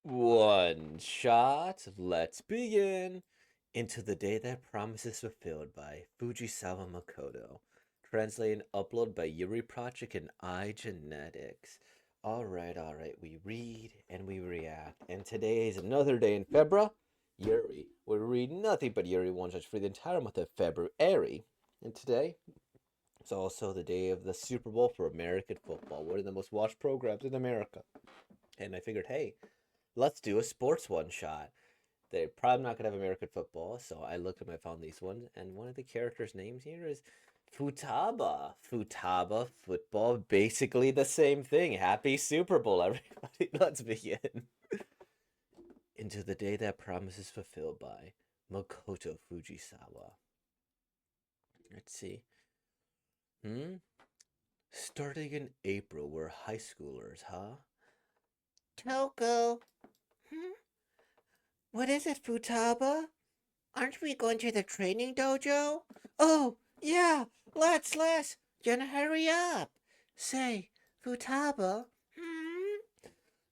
One shot, let's begin. Into the Day That Promises Fulfilled by Fujisawa Makoto. Translated and uploaded by Yuri Project and iGenetics. Alright, we read and we react. And today is another day in February. Yuri. We read nothing but Yuri one shot for the entire month of February. And today is also the day of the Super Bowl for American football, one of the most watched programs in America. And I figured, hey, let's do a sports one shot. They're probably not gonna have American football, so I looked up and I found these ones, and one of the characters' names here is Futaba. Futaba football, basically the same thing. Happy Super Bowl, everybody. Let's begin. Into the Day That Promises Fulfilled by Makoto Fujisawa. Let's see. Hmm? Starting in April, we're high schoolers, huh? Toko. Hmm? What is it, Futaba? Aren't we going to the training dojo? Oh, yeah, let's. Gonna hurry up. Say, Futaba,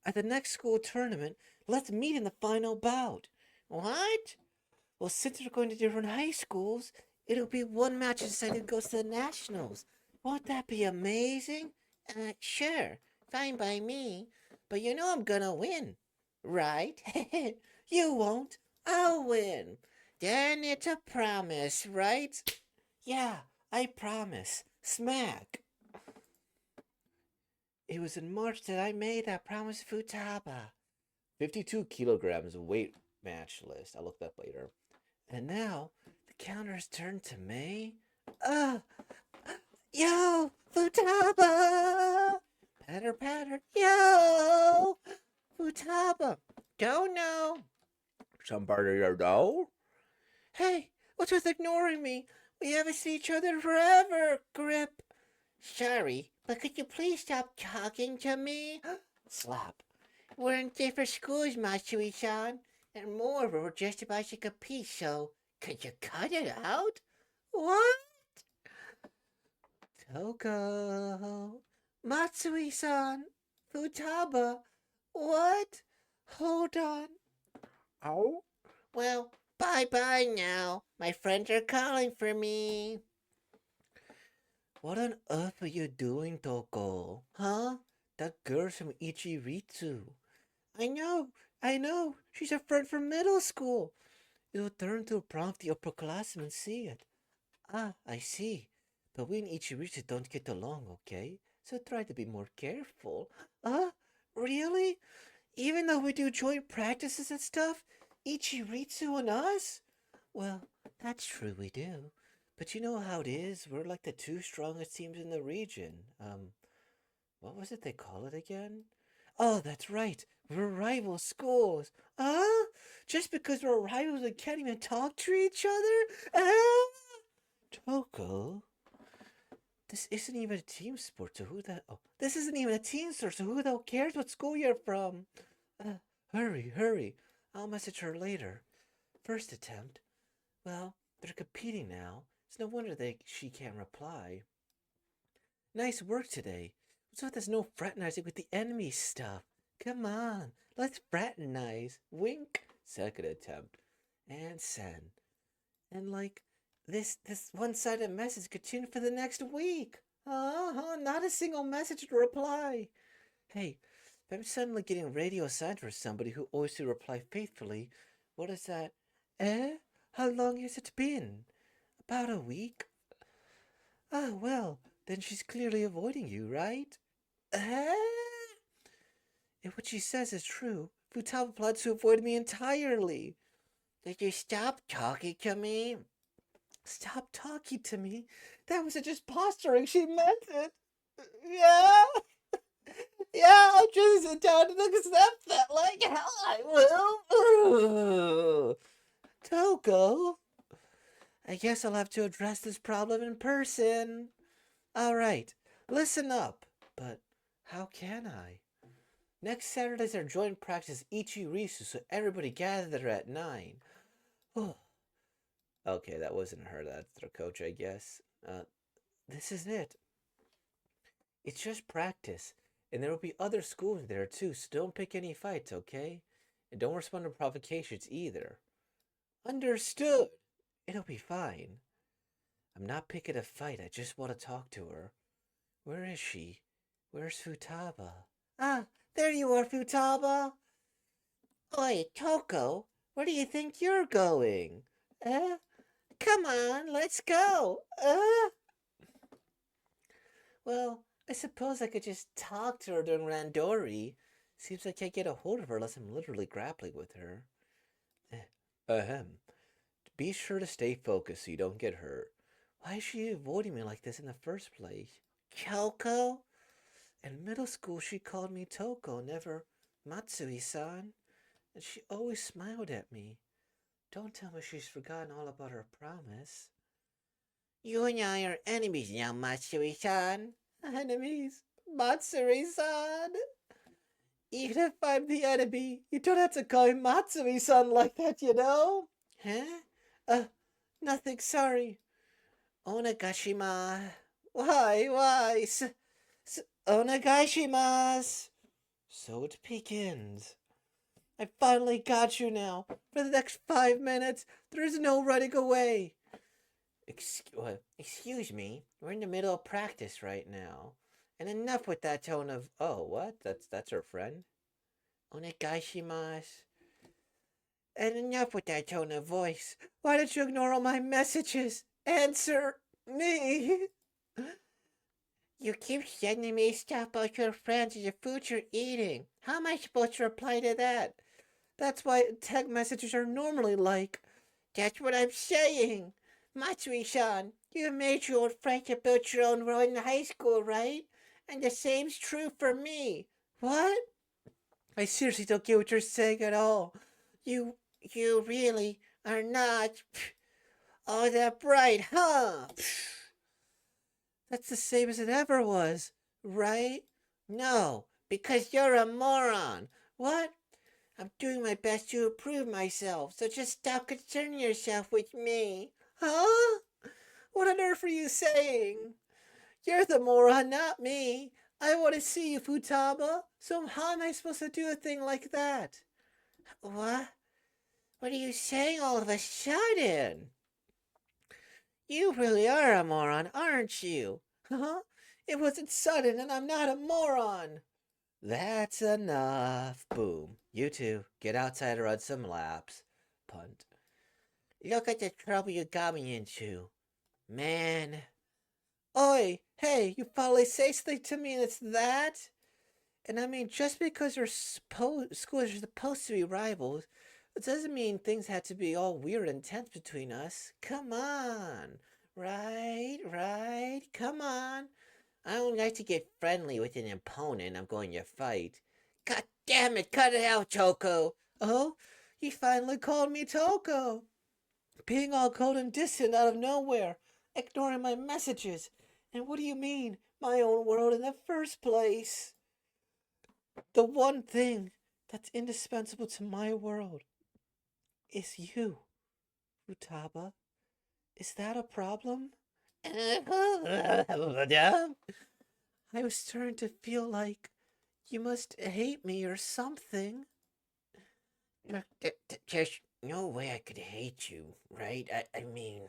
at the next school tournament, let's meet in the final bout. What? Well, since we're going to different high schools, it'll be one match decided who goes to the nationals. Won't that be amazing? Sure, fine by me. But you know I'm gonna win, right? You won't. I'll win. Then it's a promise, right? Yeah, I promise. Smack. It was in March that I made that promise, Futaba. 52 kilograms weight match list. I looked up later. And now the counter has turned to May. Uh, yo, Futaba! Patter, patter. Yo, Futaba. Don't know. Somebody you know? Hey, what's with ignoring me? We haven't seen each other forever, Grip. Sorry, but could you please stop talking to me? Slap. We're in different schools, Matsui-san. And moreover, we're just about to compete, so could you cut it out? What? Toko. Matsui-san. Futaba. What? Hold on. Oh? Well, bye-bye now. My friends are calling for me. What on earth are you doing, Toko? Huh? That girl's from Ichiritsu. I know, I know. She's a friend from middle school. It'll turn to a prom if the upperclassmen see it. Ah, I see. But we and Ichiritsu don't get along, okay? So try to be more careful. Really? Even though we do joint practices and stuff? Ichiritsu and us? Well, that's true, we do. But you know how it is? We're like the two strongest teams in the region. What was it they call it again? Oh, that's right. We're rival schools. Huh? Just because we're rivals we can't even talk to each other? Toko, this isn't even a team sport, so who the... Oh, this isn't even a team sport, so who the hell cares what school you're from? Uh, hurry. I'll message her later. First attempt. Well, they're competing now. It's no wonder she can't reply. Nice work today. What's with this no fraternizing with the enemy stuff? Come on, let's fraternize. Wink. Second attempt. And send. And like this one-sided message continued for the next week. Not a single message to reply. Hey, if I'm suddenly getting radio silence for somebody who always to reply faithfully, what is that? Eh? How long has it been? About a week? Ah, well, then she's clearly avoiding you, right? Eh? If what she says is true, Futaba plans to avoid me entirely. Did you stop talking to me? Stop talking to me? That wasn't just posturing, she meant it. Yeah? Yeah, I'll just sit down and accept that like hell I will. Toko, I guess I'll have to address this problem in person. All right, listen up. But how can I? Next Saturday's our joint practice Ichirisu, so everybody gather there at 9. Oh, okay, that wasn't her. That's their coach, I guess. This is it. It's just practice. And there will be other schools there too, so don't pick any fights, okay? And don't respond to provocations either. Understood. It'll be fine. I'm not picking a fight. I just want to talk to her. Where is she? Where's Futaba? Ah, there you are, Futaba. Oi, Toko, where do you think you're going? Come on, let's go. Well, I suppose I could just talk to her during Randori. Seems I can't get a hold of her unless I'm literally grappling with her. Ahem. Be sure to stay focused so you don't get hurt. Why is she avoiding me like this in the first place? Kyoko? In middle school, she called me Toko, never Matsui-san. And she always smiled at me. Don't tell me she's forgotten all about her promise. You and I are enemies now, Matsui-san. Enemies? Matsuri-san? Even if I'm the enemy, you don't have to call me Matsuri-san like that, you know? Huh? Nothing, sorry. Onagashima. Why? Onagashimasu. So it begins. I finally got you now. For the next 5 minutes, there's no running away. Excuse me. We're in the middle of practice right now. And enough with that tone of, oh, what? That's her friend? Onegaishimasu. And enough with that tone of voice. Why did you ignore all my messages? Answer me. You keep sending me stuff about your friends and your food you're eating. How am I supposed to reply to that? That's why text messages are normally like, that's what I'm saying. Matsui-san, you made your own friendship, built your own world in high school, right? And the same's true for me. What? I seriously don't get what you're saying at all. You really are not all that bright, huh? That's the same as it ever was, right? No, because you're a moron. What? I'm doing my best to improve myself, so just stop concerning yourself with me. Huh? What on earth are you saying? You're the moron, not me. I want to see you, Futaba. So how am I supposed to do a thing like that? What? What are you saying all of a sudden? You really are a moron, aren't you? Huh? It wasn't sudden, and I'm not a moron. That's enough. Boom. You two, get outside and run some laps. Punt. Look at the trouble you got me into. Man. Oi, hey, you finally say something to me and it's that? And I mean, just because our schools are supposed to be rivals, it doesn't mean things have to be all weird and tense between us. Come on. Right. Come on. I don't like to get friendly with an opponent I'm going to fight. God damn it, cut it out, Toko. Oh, he finally called me Toko. Being all cold and distant out of nowhere, ignoring my messages. And what do you mean, my own world in the first place? The one thing that's indispensable to my world is you, Futaba. Is that a problem? I was starting to feel like you must hate me or something. There's no way I could hate you, right? I mean,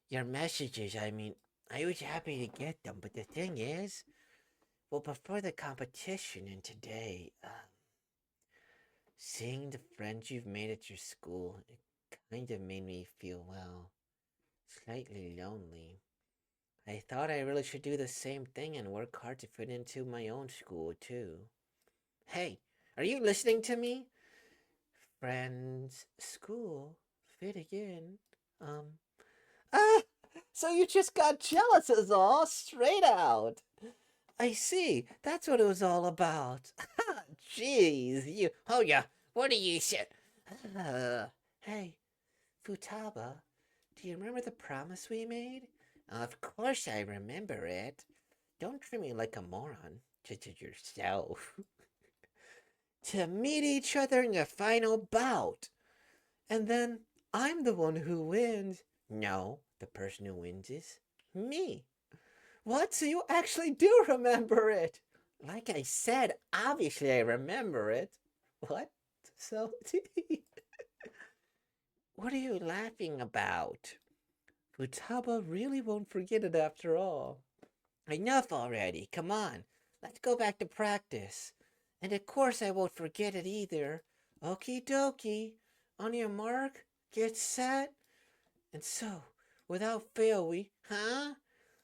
your messages, I was happy to get them, but the thing is, well, before the competition and today, seeing the friends you've made at your school, it kind of made me feel, well, slightly lonely. I thought I really should do the same thing and work hard to fit into my own school, too. Hey, are you listening to me? Friends, school, fitting in. Um. Ah! So you just got jealous, is all? Straight out. I see. That's what it was all about. Jeez, you. Oh, yeah. What are you say? Hey, Futaba, do you remember the promise we made? Of course I remember it. Don't treat me like a moron. To yourself. To meet each other in the final bout. And then I'm the one who wins. No, the person who wins is me. What? So you actually do remember it? Like I said, obviously I remember it. What? So, what are you laughing about? Futaba really won't forget it after all. Enough already. Come on. Let's go back to practice. And of course I won't forget it either. Okie dokie. On your mark, get set. And so, without fail,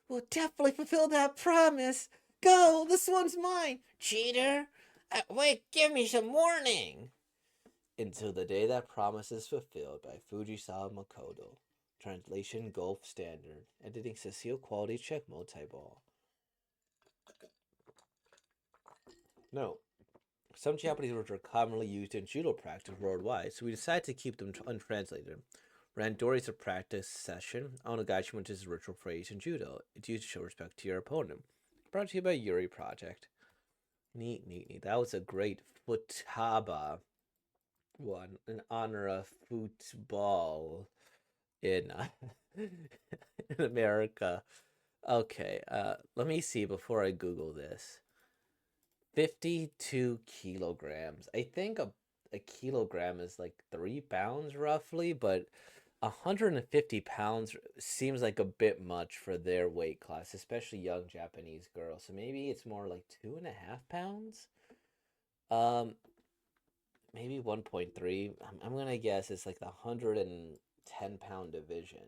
we'll definitely fulfill that promise. Go, this one's mine. Cheater. Wait, give me some warning. Until the Day That Promise is Fulfilled by Fujisawa Makoto. Translation Gulf Standard. Editing Cecile Quality Check Multiball. No. Some Japanese words are commonly used in judo practice worldwide, so we decided to keep them untranslated. Randori is a practice session. Onagachi is a ritual phrase in judo. It's used to show respect to your opponent. Brought to you by Yuri Project. Neat. That was a great Futaba one in honor of football in in America. Okay, let me see before I Google this. 52 kilograms. I think a kilogram is like 3 pounds roughly, but 150 pounds seems like a bit much for their weight class, especially young Japanese girls. So maybe it's more like 2.5 pounds. Maybe 1.3. I'm gonna guess it's like the 110-pound division.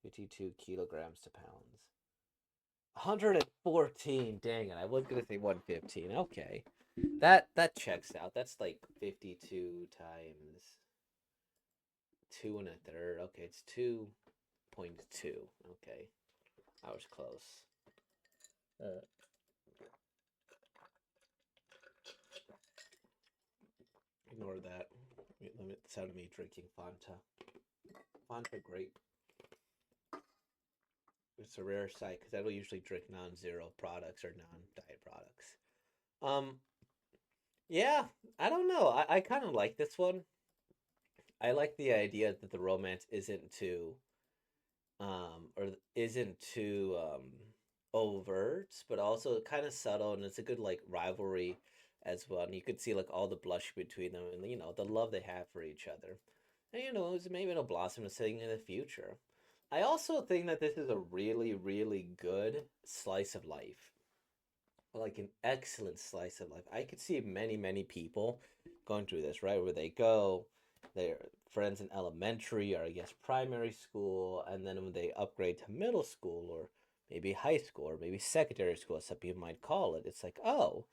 52 kilograms to pounds. 114. Dang it! I was gonna say 115. Okay, that checks out. That's like 52 times 2 1/3. Okay, it's 2.2. Okay, I was close. Uh, Ignore that. Limit the sound of me drinking Fanta. Fanta grape. It's a rare sight because I don't usually drink non-zero products or non-diet products. Um, yeah, I don't know. I kind of like this one. I like the idea that the romance isn't too or isn't too overt, but also kind of subtle, and it's a good like rivalry as well. And you could see like all the blush between them, and the love they have for each other. And maybe it'll blossom into something in the future. I also think that this is a really, really good slice of life, like an excellent slice of life. I could see many, many people going through this, right? Where they go, their friends in elementary or I guess primary school, and then when they upgrade to middle school or maybe high school or maybe secondary school, as some people might call it, it's like, oh,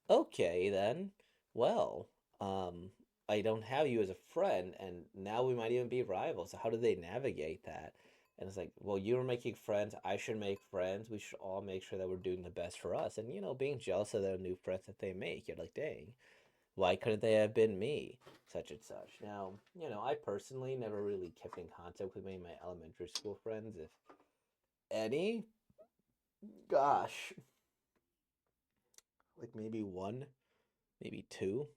okay then. Well, I don't have you as a friend, and now we might even be rivals. So how do they navigate that? And it's like, well, you're making friends. I should make friends. We should all make sure that we're doing the best for us. And, being jealous of the new friends that they make, you're like, dang, why couldn't they have been me? Such and such. Now, I personally never really kept in contact with many of my elementary school friends, if any. Gosh, like maybe one, maybe two.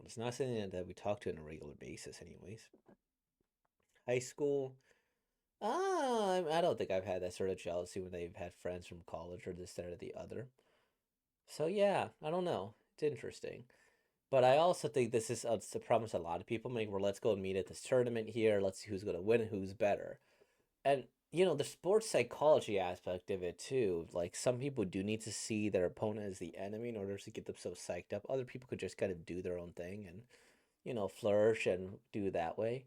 It's not something that we talk to on a regular basis, anyways. High school, I don't think I've had that sort of jealousy when they've had friends from college or this, that, or the other. So yeah, I don't know. It's interesting. But I also think this is the promise a lot of people make where let's go and meet at this tournament here. Let's see who's going to win and who's better. And, the sports psychology aspect of it too. Like some people do need to see their opponent as the enemy in order to get them so psyched up. Other people could just kind of do their own thing and, flourish and do that way.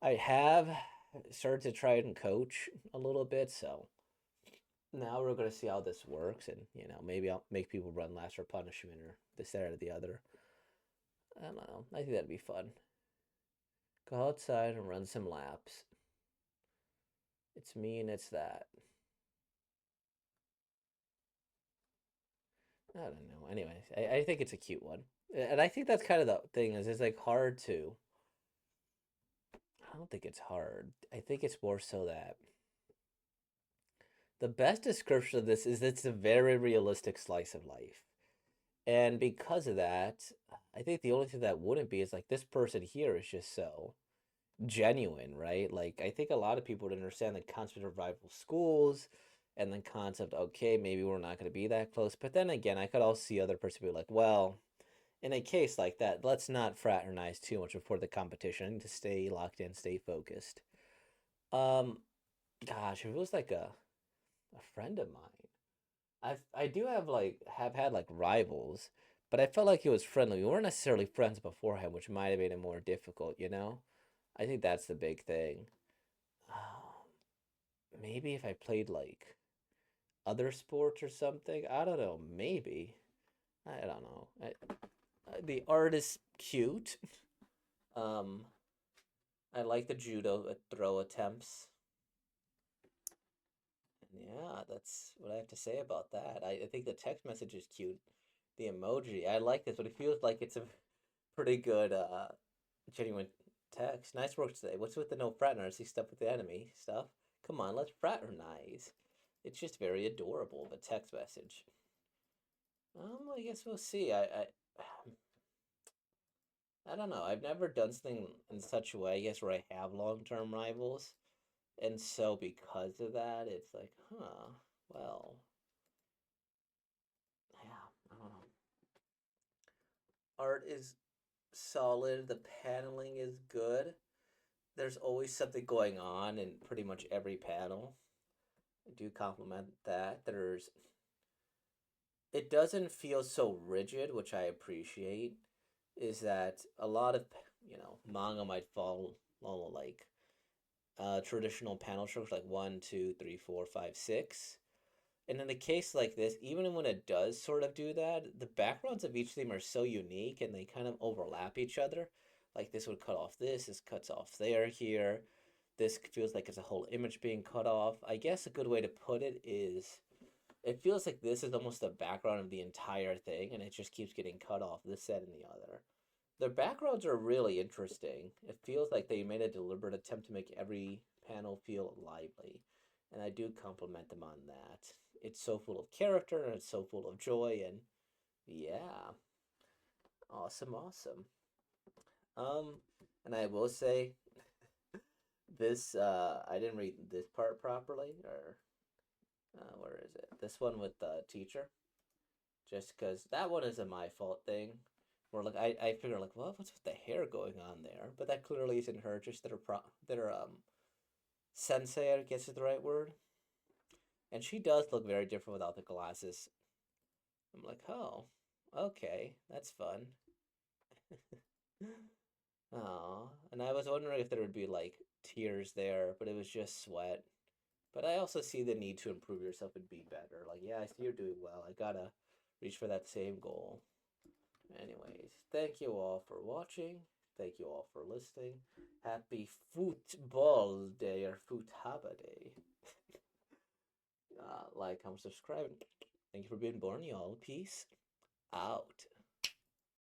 I have started to try and coach a little bit, so now we're gonna see how this works, and maybe I'll make people run laps for punishment or this, that, or the other. I don't know. I think that'd be fun. Go outside and run some laps. It's me and it's that. I don't know. Anyways, I think it's a cute one, and I think that's kind of the thing is it's like hard to. I don't think it's hard. I think it's more so that the best description of this is it's a very realistic slice of life. And because of that, I think the only thing that wouldn't be is like this person here is just so genuine, right? Like I think a lot of people would understand the concept of rival schools and the concept, okay, maybe we're not going to be that close. But then again, I could also see other person be like, well, in a case like that, let's not fraternize too much before the competition to stay locked in, stay focused. Um, Gosh, if it was like a friend of mine, I do have had like rivals, but I felt like it was friendly. We weren't necessarily friends beforehand, which might have made it more difficult, you know? I think that's the big thing. Maybe if I played like other sports or something, I don't know, maybe. I don't know. The art is cute. Um, I like the judo throw attempts. Yeah, that's what I have to say about that. I think the text message is cute. The emoji, I like this, but it feels like it's a pretty good, genuine text. Nice work today. What's with the no fraternize? Stuff with the enemy stuff. Come on, let's fraternize. It's just very adorable, the text message. I guess we'll see. I don't know. I've never done something in such a way, I guess, where I have long-term rivals. And so because of that, it's like, huh, well, yeah, I don't know. Art is solid, the paneling is good. There's always something going on in pretty much every panel. I do compliment that. It doesn't feel so rigid, which I appreciate. Is that a lot of, manga might follow like traditional panel structure like one, two, three, four, five, six. And in a case like this, even when it does sort of do that, the backgrounds of each of them are so unique and they kind of overlap each other. Like this would cut off this cuts off there, here. This feels like it's a whole image being cut off. I guess a good way to put it is it feels like this is almost the background of the entire thing and it just keeps getting cut off this set and the other. Their backgrounds are really interesting. It feels like they made a deliberate attempt to make every panel feel lively, and I do compliment them on that. It's so full of character and it's so full of joy, and yeah, awesome, awesome. Um, and I will say this, I didn't read this part properly, or where is it? This one with the teacher, just because that one is a my fault thing. Where like I figure like, well, what's with the hair going on there? But that clearly isn't her. Just that her sensei, I guess is the right word. And she does look very different without the glasses. I'm like, oh, okay, that's fun. Oh, and I was wondering if there would be like tears there, but it was just sweat. But I also see the need to improve yourself and be better. Like, yeah, I see you're doing well. I gotta reach for that same goal. Anyways, thank you all for watching. Thank you all for listening. Happy football day or footaba day. Like, comment, subscribe. Thank you for being born, y'all. Peace out.